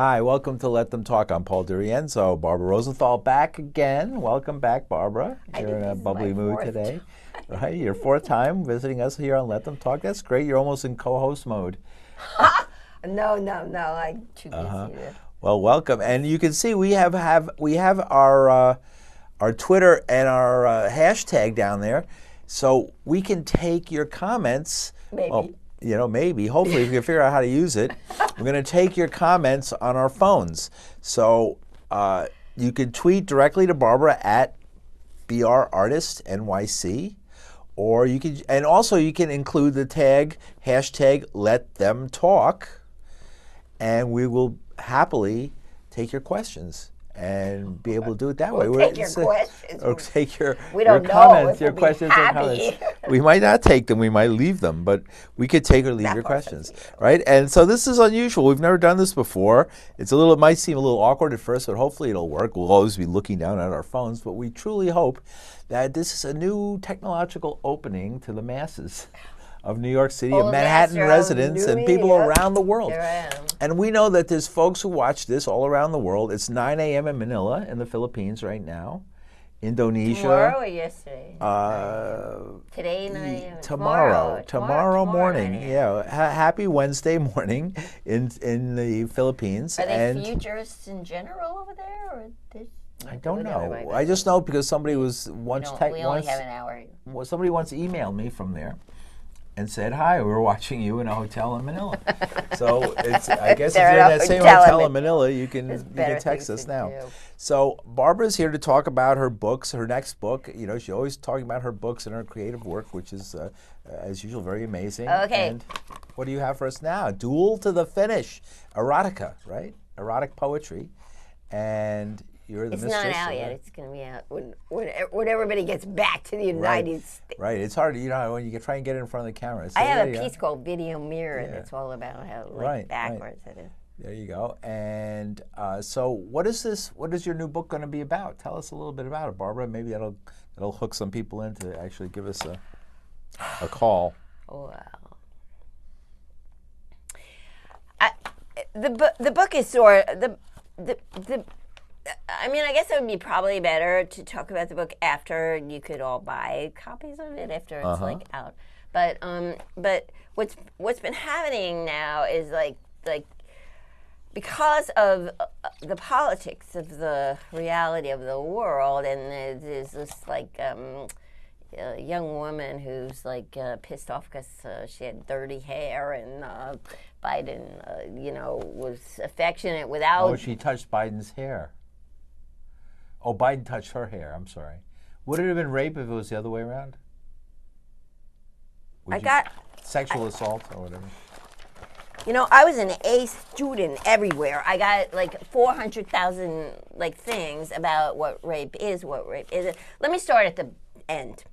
Hi, welcome to Let Them Talk. I'm Paul Durienzo. Barbara Rosenthal back again. Welcome back, Barbara. You're in a bubbly mood today. Right? Your fourth time visiting us here on Let Them Talk. That's great. You're almost in co-host mode. No. I'm too busy to... Well, welcome. And you can see we have our Twitter and our hashtag down there, so we can take your comments. Maybe. Well, maybe. Hopefully, we can figure out how to use it. We're going to take your comments on our phones. So you can tweet directly to Barbara at BRArtistNYC, or you can, and also you can include the hashtag Let Them Talk, and we will happily take your questions and be able to do it that way. Take your questions. Or take your comments, your questions or comments. We might not take them, we might leave them, but we could take or leave your questions, right? And so this is unusual. We've never done this before. It might seem a little awkward at first, but hopefully it'll work. We'll always be looking down at our phones, but we truly hope that this is a new technological opening to the masses of New York City, of Manhattan residents, and people around the world. And we know that there's folks who watch this all around the world. It's 9 a.m. in Manila, in the Philippines right now. Indonesia. Tomorrow or yesterday? Today, 9 a.m. Tomorrow morning. Yeah. Happy Wednesday morning in the Philippines. Are they futurists in general over there? Or I don't know. I just know because somebody was once... We only have an hour. Somebody once emailed me from there and said, "Hi, we were watching you in a hotel in Manila." So I guess if you're in that same hotel in Manila, you can text us now. So Barbara's here to talk about her books, her next book. She's always talking about her books and her creative work, which is, as usual, very amazing. Okay. And what do you have for us now? Duel to the Finish, erotica, right? Erotic poetry, and you're the mistress. It's not out yet. It's going to be out when everybody gets back to the United States. Right. It's hard, when you try and get it in front of the camera. So I have a piece called Video Mirror that's all about how backwards it is. There you go. And so what is this? What is your new book going to be about? Tell us a little bit about it, Barbara. Maybe that'll hook some people in to actually give us a call. Wow. The book is sort of I mean, I guess it would be probably better to talk about the book after you could all buy copies of it after it's out. But what's been happening now is like because of the politics of the reality of the world, and there's this young woman who's pissed off because she had dirty hair, and Biden was affectionate without. Oh, she touched Biden's hair. Oh, Biden touched her hair. I'm sorry. Would it have been rape if it was the other way around? Sexual assault or whatever. I was an A student everywhere. I got 400,000 things about what rape is, Let me start at the end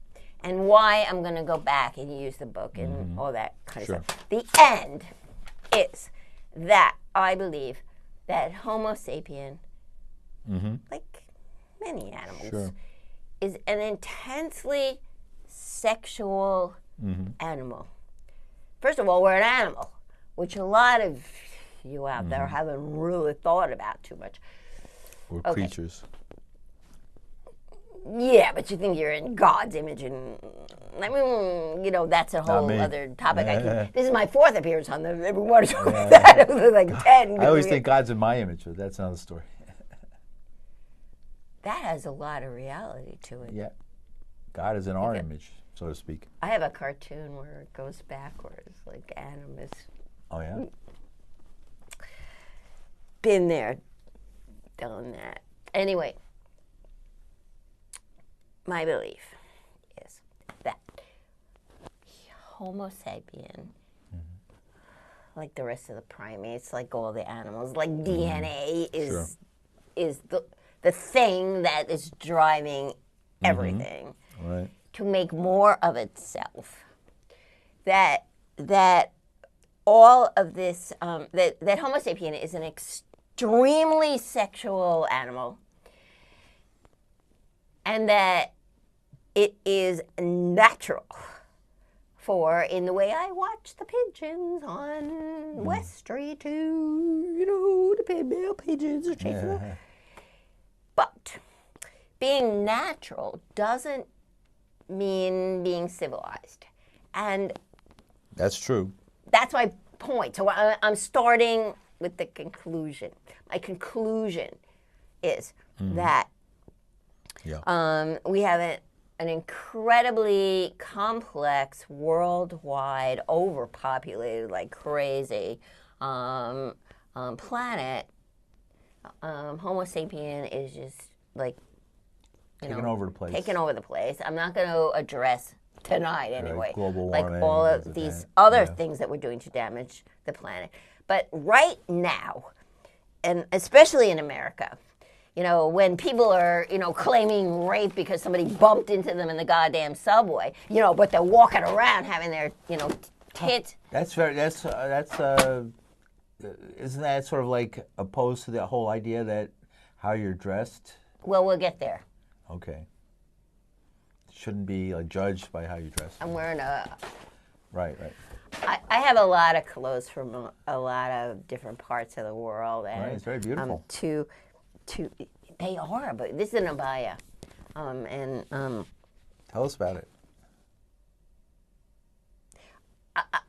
and why I'm going to go back and use the book and all that kind of stuff. The end is that I believe that Homo sapien, like many animals, is an intensely sexual animal. First of all, we're an animal, which a lot of you out there haven't really thought about too much. We're creatures. Yeah, but you think you're in God's image, and I mean, that's a whole other topic. This is my fourth appearance on the. We want to talk about that. It was like 10. I always think God's in my image, but that's another story. That has a lot of reality to it. Yeah, God is in our image, so to speak. I have a cartoon where it goes backwards, like Animus. Oh yeah. Been there, done that. Anyway. My belief is that Homo sapien, like the rest of the primates, like all the animals, like DNA is the thing that is driving everything to make more of itself. That all of this, that Homo sapien is an extremely sexual animal, and that it is natural therefore, in the way I watch the pigeons on West Street, too, the male pigeons are chasing them. But being natural doesn't mean being civilized. And that's true. That's my point. So I'm starting with the conclusion. My conclusion is that we have an incredibly complex, worldwide, overpopulated like crazy planet. Homo sapien is just like taking over the place. Taking over the place. I'm not going to address tonight anyway. Global warming, like all of these other things that we're doing to damage the planet. But right now, and especially in America, when people are, claiming rape because somebody bumped into them in the goddamn subway, but they're walking around having their, tits. Isn't that sort of like opposed to the whole idea that how you're dressed? Well, we'll get there. Okay. Shouldn't be judged by how you dress. I'm wearing a... Right. I have a lot of clothes from a lot of different parts of the world. And, right, it's very beautiful. They are, but this is an abaya. Tell us about it.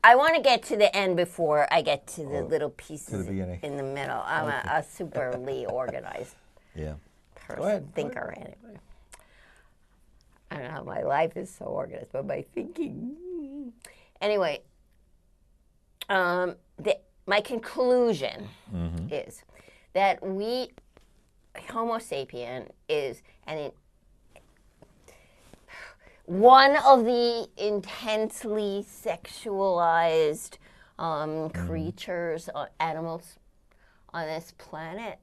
I want to get to the end before I get to the little pieces in the middle. I'm a superly organized thinker anyway. I don't know how my life is so organized, but my thinking. Anyway, my conclusion is that Homo sapien is one of the intensely sexualized creatures, animals on this planet.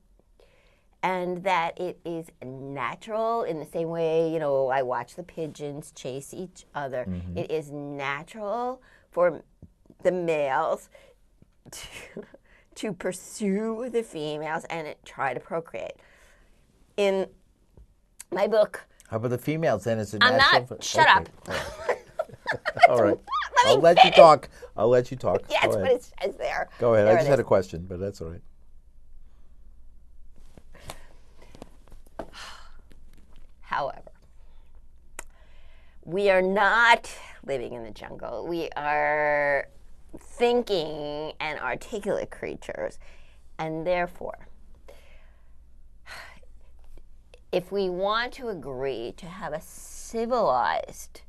And that it is natural in the same way, I watch the pigeons chase each other. It is natural for the males to pursue the females and try to procreate. In my book... How about the females then? I'm not... Shut up. All right. I'll let you talk. Yes, but it says there. Go ahead. I just had a question, but that's all right. However, we are not living in the jungle. We are thinking and articulate creatures. And therefore, if we want to agree to have a civilized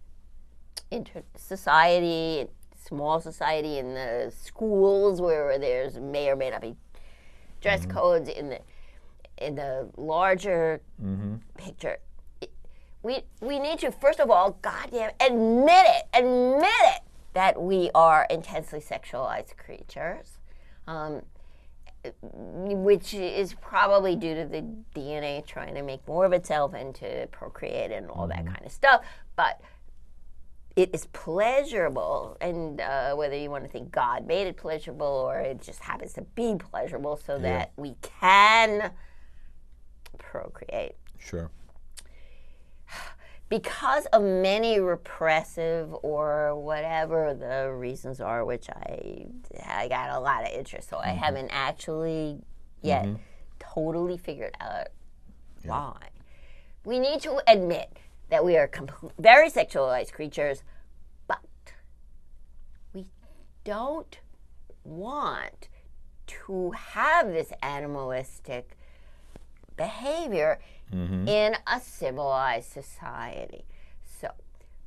society, small society in the schools where there's may or may not be dress codes in the larger picture, we need to, first of all, goddamn, admit it, that we are intensely sexualized creatures, which is probably due to the DNA trying to make more of itself and to procreate and all that kind of stuff. But it is pleasurable, and whether you want to think God made it pleasurable or it just happens to be pleasurable so that we can procreate. Sure. Because of many repressive or whatever the reasons are, which I got a lot of interest, so I haven't actually yet totally figured out why. We need to admit that we are very sexualized creatures, but we don't want to have this animalistic behavior in a civilized society. So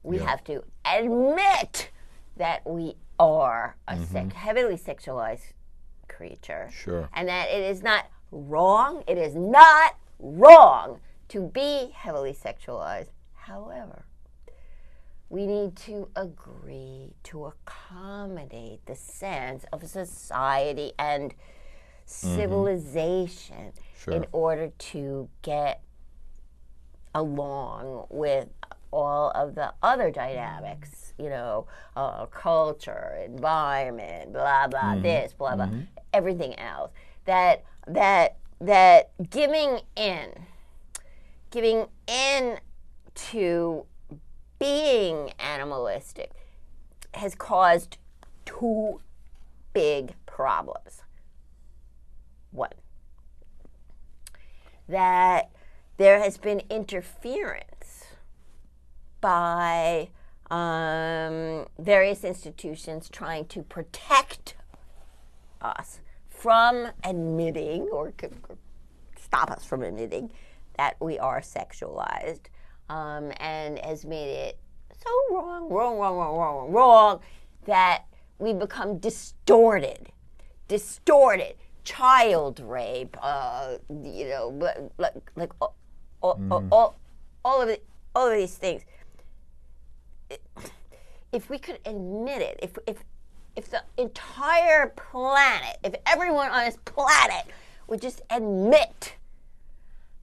we have to admit that we are a heavily sexualized creature. Sure. And that it is not wrong. It is not wrong to be heavily sexualized. However, we need to agree to accommodate the sense of society and civilization in order to get along with all of the other dynamics, culture, environment, blah, blah, this, blah, blah, everything else. That giving in to being animalistic has caused two big problems. One, that there has been interference by various institutions trying to protect us from admitting or stop us from admitting that we are sexualized, and has made it so wrong that we become distorted. Child rape, like all of these things. If we could admit it, if the entire planet, if everyone on this planet would just admit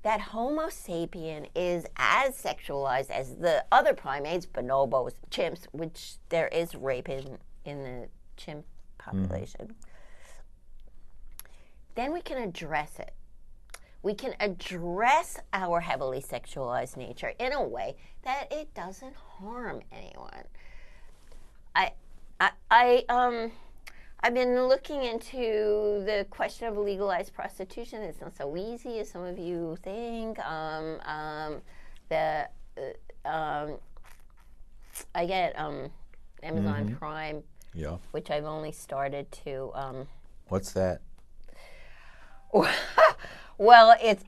that Homo sapien is as sexualized as the other primates, bonobos, chimps, which there is rape in the chimp population, then we can address it. We can address our heavily sexualized nature in a way that it doesn't harm anyone. I've been looking into the question of legalized prostitution. It's not so easy as some of you think. I get Amazon Prime, which I've only started to. What's that? Well, it's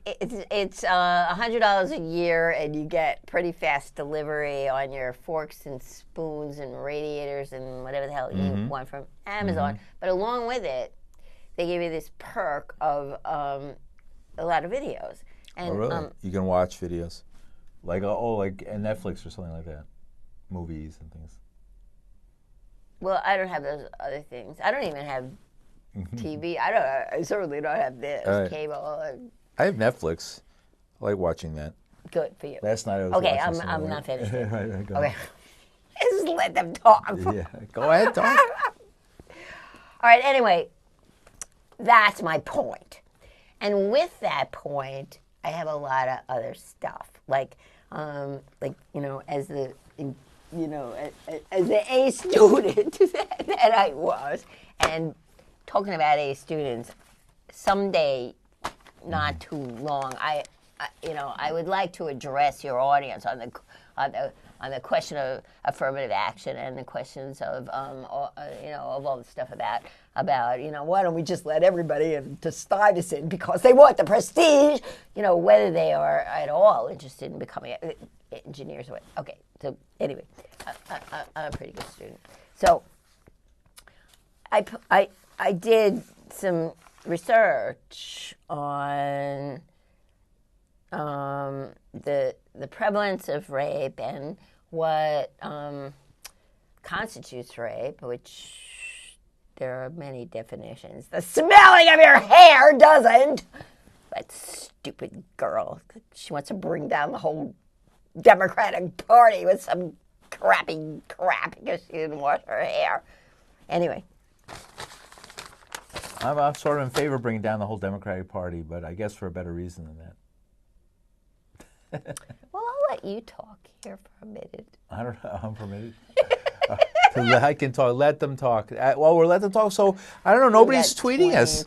$100 a year, and you get pretty fast delivery on your forks and spoons and radiators and whatever the hell you want from Amazon. But along with it, they give you this perk of a lot of videos. And, really? You can watch videos, like Netflix or something like that, movies and things. Well, I don't have those other things. I don't even have TV. I certainly don't have this cable. I have Netflix. I like watching that. Good for you. Last night I was okay. watching I'm not finished. right, okay. Just let them talk. Yeah, go ahead, talk. All right. Anyway, that's my point. And with that point, I have a lot of other stuff, as the A student that I was, and talking about A students, someday, not too long, I would like to address your audience on the question of affirmative action and the questions of all the stuff about why don't we just let everybody into Stuyvesant because they want the prestige, whether they are at all interested in becoming engineers or what. Okay, so anyway, I'm a pretty good student. So I did some research on the prevalence of rape and what constitutes rape, which there are many definitions. The smelling of your hair doesn't. That stupid girl. She wants to bring down the whole Democratic Party with some crappy crap because she didn't wash her hair. Anyway. I'm sort of in favor of bringing down the whole Democratic Party, but I guess for a better reason than that. Well, I'll let you talk here for a minute. I don't know. I'm permitted. I can talk. Let them talk. We'll let them talk. So, I don't know. Nobody's tweeting us.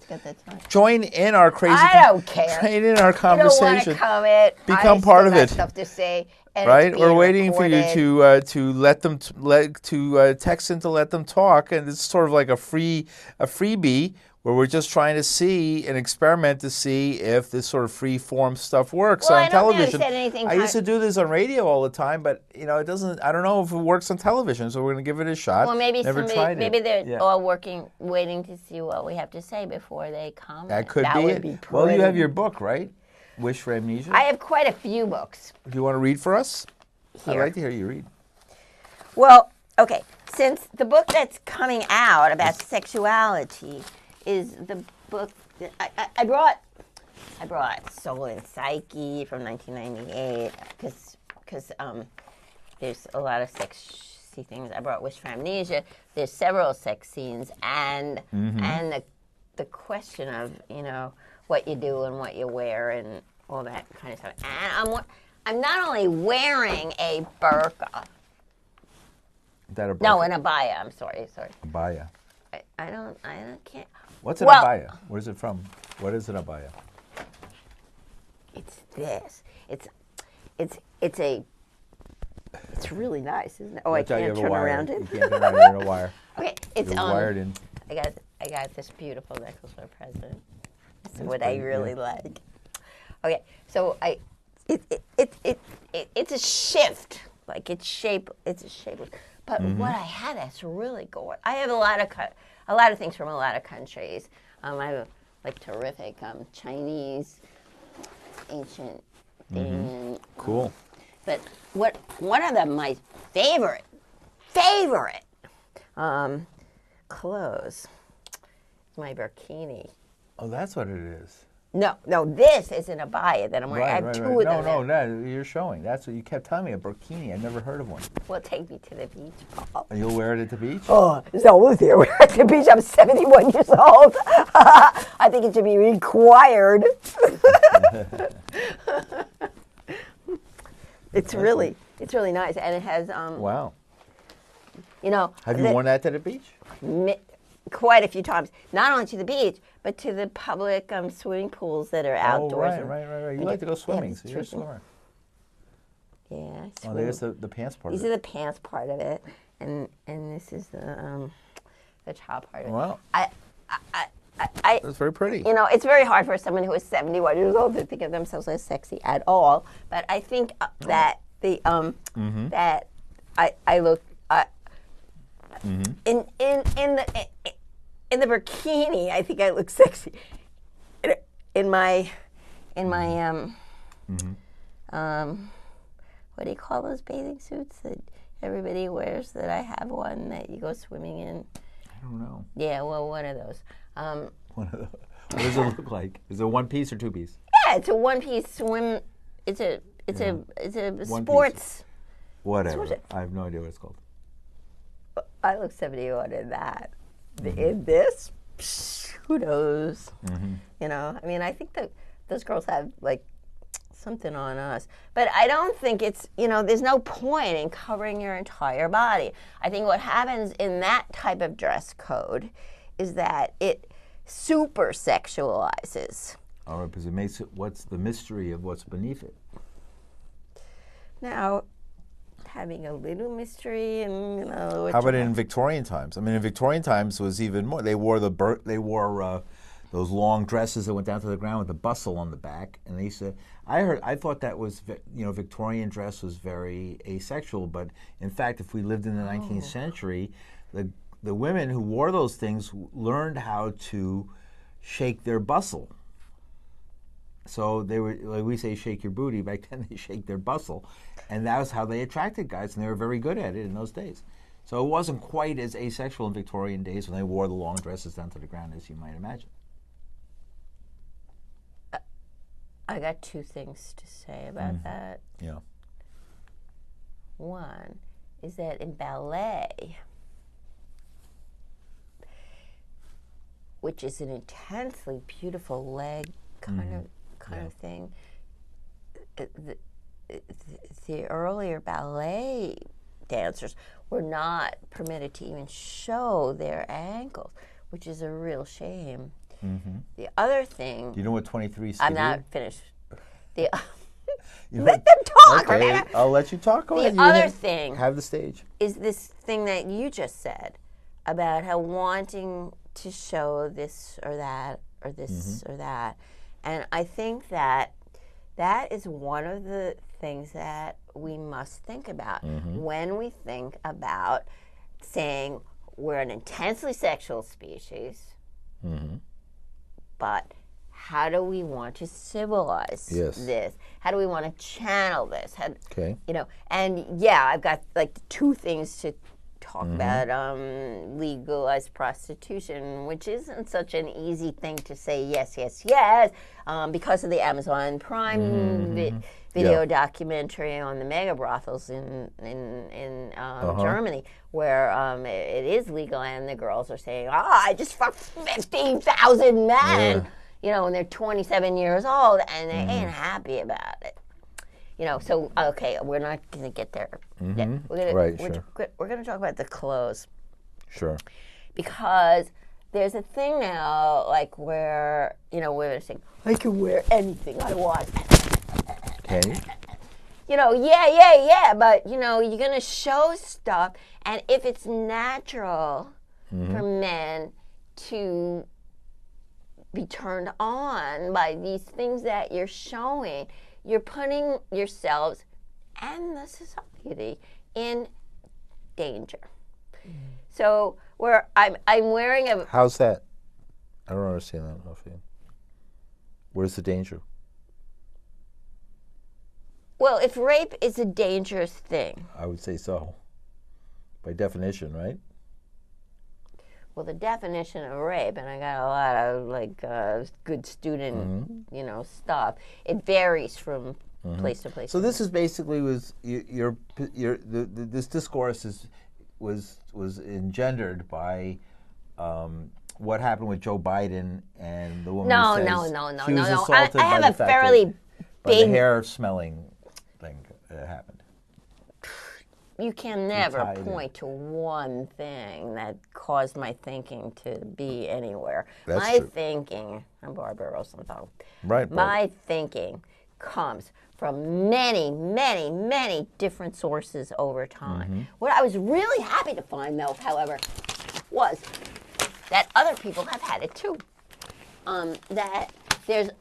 Join in our crazy... I don't care. Join in our conversation. You don't want to comment. Become part of it. Stuff to say. Right? We're waiting for you to let them text in to let them talk, and it's sort of like a freebie where we're just trying to see an experiment to see if this sort of free form stuff works on television. I used to do this on radio all the time, but it doesn't. I don't know if it works on television, so we're going to give it a shot. Well, maybe they're all waiting to see what we have to say before they comment. That could be it. Well, you have your book, right? Wish for Amnesia? I have quite a few books. Do you want to read for us? Here. I'd like to hear you read. Well, okay. Since the book that's coming out about sexuality is the book that I brought Soul and Psyche from 1998 because there's a lot of sexy things. I brought Wish for Amnesia. There's several sex scenes and the question of what you do and what you wear and all that kind of stuff. And I'm not only wearing a burqa, that a No, an abaya. I'm sorry. abaya? I don't can't. What's an abaya? Where's it from? What is an abaya? It's this. It's really nice, isn't it? Oh, I can't turn around it. You can't turn around it. You're in a wire. Okay, it's You're wired in. I got this beautiful necklace for a present. This is what I really like. Okay, so it's a shift. Like it's a shape. But what I had that's really gorgeous. I have a lot of things from a lot of countries. I have like terrific Chinese, ancient thing. Cool. But one of my favorite clothes is my burkini. Oh, that's what it is. No, this is an abaya that I'm wearing. I have two of them. No, you're showing. That's what you kept telling me, a burkini. I've never heard of one. Well, take me to the beach, Paul. And you'll wear it at the beach? Oh, so we'll see. We're at the beach. I'm 71 years old. I think it should be required. It's really nice, and it has. Wow. You know. Have you worn that to the beach? Quite a few times. Not only to the beach, but to the public swimming pools that are outdoors. Oh, right. You like to go swimming, so you're a swimmer. Yeah, I swim. Oh, there's the pants part. These are the pants part of it, and this is the top part of it. Wow. That's very pretty. You know, it's very hard for someone who is 71 years old to think of themselves as sexy at all. But I think that the that I look in the bikini. I think I look sexy. In my what do you call those bathing suits that everybody wears? That I have one that you go swimming in. I don't know. Yeah, well, one of those. One of those. What does it look like? Is it one piece or two piece? Yeah, it's a one piece swim. It's a one sports. Piece. Whatever. I have no idea what it's called. I look 71 in that. In this, who knows? You know, I mean, I think that those girls have like something on us, but I don't think it's, you know, there's no point in covering your entire body. I think what happens in that type of dress code is that it super sexualizes. All right, because it makes it, what's the mystery of what's beneath it? Now, having a little mystery, and you know. How about in Victorian times? I mean, in Victorian times was even more. They wore those long dresses that went down to the ground with the bustle on the back, and they used to. I thought that was, you know, Victorian dress was very asexual, but in fact, if we lived in the 19th century, the women who wore those things learned how to shake their bustle. So they were, like we say, shake your booty. Back then, they shake their bustle, and that was how they attracted guys, and they were very good at it in those days. So it wasn't quite as asexual in Victorian days when they wore the long dresses down to the ground as you might imagine. I got two things to say about that. Yeah. One is that in ballet, which is an intensely beautiful leg kind of thing, the earlier ballet dancers were not permitted to even show their ankles, which is a real shame. The other thing... Do you know what 23 I'm not finished. Let them talk. Okay, I'll let you talk. The other thing... Have the stage. ...is this thing that you just said about how wanting to show this or that or this or that. And I think that that is one of the things that we must think about when we think about saying we're an intensely sexual species, but how do we want to civilize this? How do we want to channel this? Okay. You know, and yeah, I've got like two things to talk about. Legalized prostitution, which isn't such an easy thing to say yes, because of the Amazon Prime video documentary on the mega brothels in Germany, where it is legal, and the girls are saying, I just fucked 15,000 men, you know, when they're 27 years old, and they ain't happy about it. So okay, we're not going to get there. Mm-hmm. We're going to talk about the clothes. Sure. Because there's a thing now, like where women are saying, I can wear anything I want. Can you? Yeah, but you're gonna show stuff, and if it's natural for men to be turned on by these things that you're showing, you're putting yourselves and the society in danger. So where I'm wearing a... How's that? I don't understand that, Sophia. Where's the danger? Well, if rape is a dangerous thing... I would say so. By definition, right? Well, the definition of rape, and I got a lot of good student, stuff. It varies from place to place. So this is basically this discourse was engendered by what happened with Joe Biden and the woman who says she was assaulted I have by a fairly by the big hair smelling thing that happened. You can never point to one thing that caused my thinking to be anywhere. That's true. Thinking, I'm Barbara Rosenthal. Right. My thinking comes from many, many, many different sources over time. What I was really happy to find, though, however, was that other people have had it too. That there's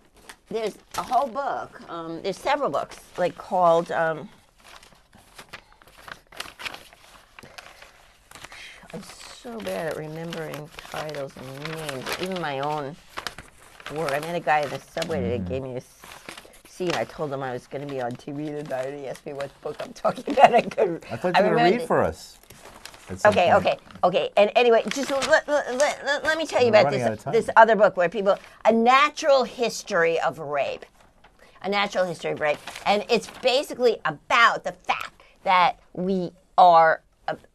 a whole book. There's several books called. I'm so bad at remembering titles and names, even my own word. I met a guy in the subway that gave me a seat. I told him I was going to be on TV tonight, and he asked me what book I'm talking about. I thought you were going to read for us. Okay. And anyway, just let me tell you about this other book where A Natural History of Rape. A Natural History of Rape. And it's basically about the fact that we are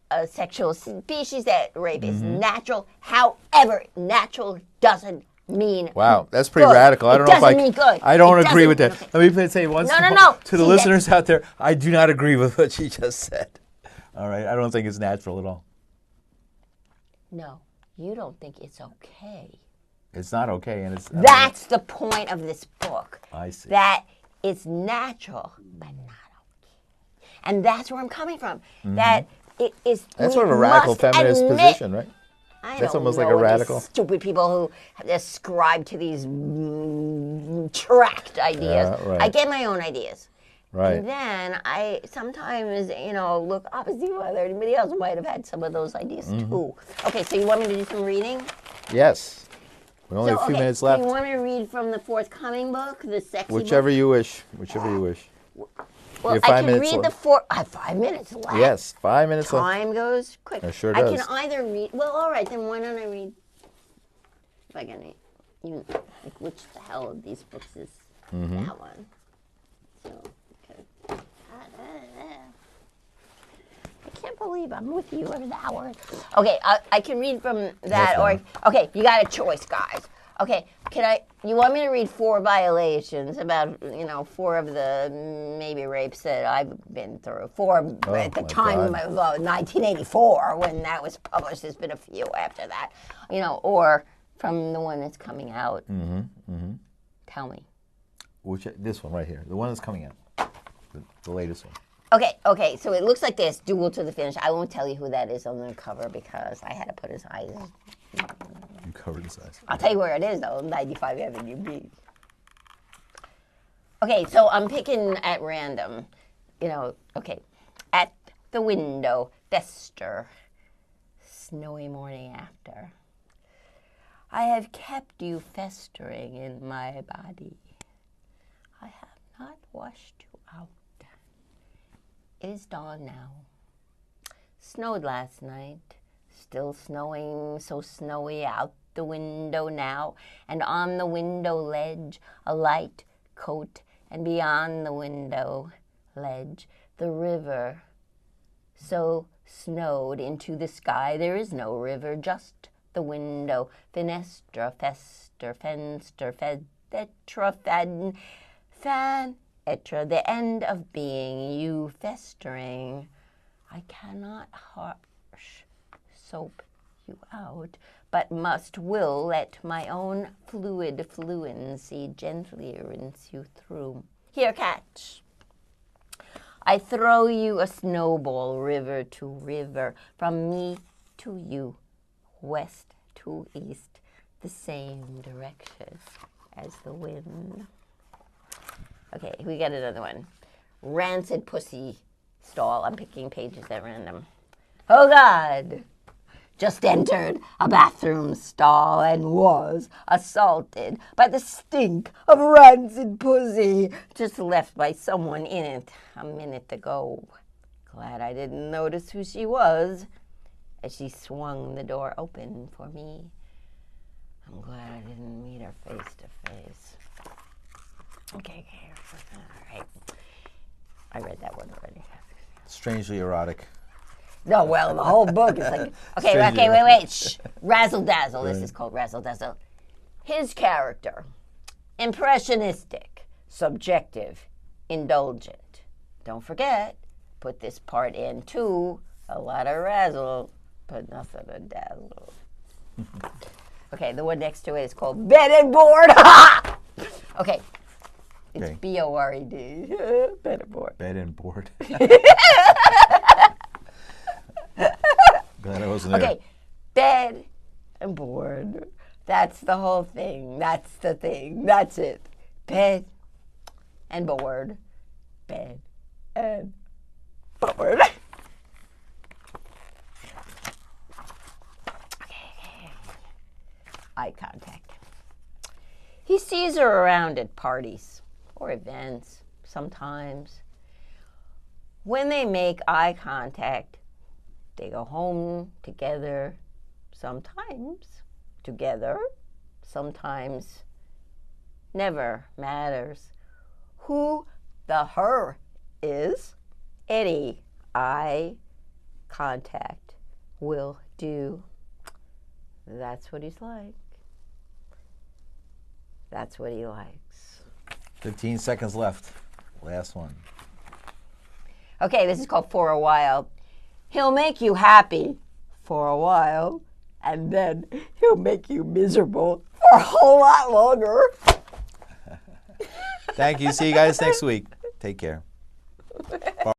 a sexual species, that rape is natural. However, natural doesn't mean wow, that's pretty good. radical. I don't know if mean good. I don't agree with that. Okay. Let me say once to the listeners out there, I do not agree with what she just said. All right, I don't think it's natural at all. No, you don't think it's okay. It's not okay, and it's... That's the point of this book. I see. That it's natural, but not okay. And that's where I'm coming from. That it is... That's sort of a radical feminist position, right? That's almost like a radical... Stupid people who ascribe to these tract ideas. Yeah, right. I get my own ideas. Right. And then I sometimes, look up and see whether anybody else might have had some of those ideas too. Okay, so you want me to do some reading? Yes. We only have a few minutes left. Do you want me to read from the forthcoming book, the sexy Whichever book? you wish. Whichever you wish. Well, I can read I have 5 minutes left. Yes, 5 minutes left. Time goes quick. It sure does. I can either read... Well, all right, then why don't I read... If I can even... which the hell of these books is that one? So... I can't believe I'm with you an hour. Okay, I can read from that, or okay, you got a choice, guys. Okay, you want me to read 4 violations about 4 of the maybe rapes that I've been through? 4 at the time of 1984 when that was published. There's been a few after that, or from the one that's coming out. Tell me. This one right here, the one that's coming out. The latest one. Okay, so it looks like this, Duel to the Finish. I won't tell you who that is on the cover because I had to put his eyes. You covered his eyes. I'll tell you where it is, though, 95 Avenue B. Okay, so I'm picking at random. Okay. At the window, fester, snowy morning after. I have kept you festering in my body. I have not washed you out. It is dawn now. Snowed last night. Still snowing, so snowy out the window now. And on the window ledge, a light coat. And beyond the window ledge, the river. So snowed into the sky, there is no river, just the window. Fenestra, fester, fenster, fedetra, fan, etc. The end of being, you festering. I cannot harsh soap you out, but will let my own fluid fluency gently rinse you through. Here, catch. I throw you a snowball river to river, from me to you, west to east, the same direction as the wind. Okay, we got another one. Rancid pussy stall. I'm picking pages at random. Oh, God. Just entered a bathroom stall and was assaulted by the stink of rancid pussy just left by someone in it a minute ago. Glad I didn't notice who she was as she swung the door open for me. I'm glad I didn't meet her face to face. Okay. All right. I read that one already. Strangely erotic. No, well, the whole book is like, okay, wait. Shh. Razzle dazzle. This is called razzle dazzle. His character, impressionistic, subjective, indulgent. Don't forget, put this part in too. A lot of razzle, but nothing of dazzle. Okay, the one next to it is called Bed and Board. Okay. It's B-O-R-E-D. Bed and Board. Bed and Board. Glad I wasn't there. Okay, bed and board. That's the whole thing. That's the thing. That's it. Bed and board. Bed and board. Okay. Eye contact. He sees her around at parties or events sometimes. When they make eye contact, they go home together, sometimes together, sometimes never matters. Who the her is, any eye contact will do. That's what he's like. That's what he likes. 15 seconds left. Last one. Okay, this is called For a While. He'll make you happy for a while, and then he'll make you miserable for a whole lot longer. Thank you. See you guys next week. Take care.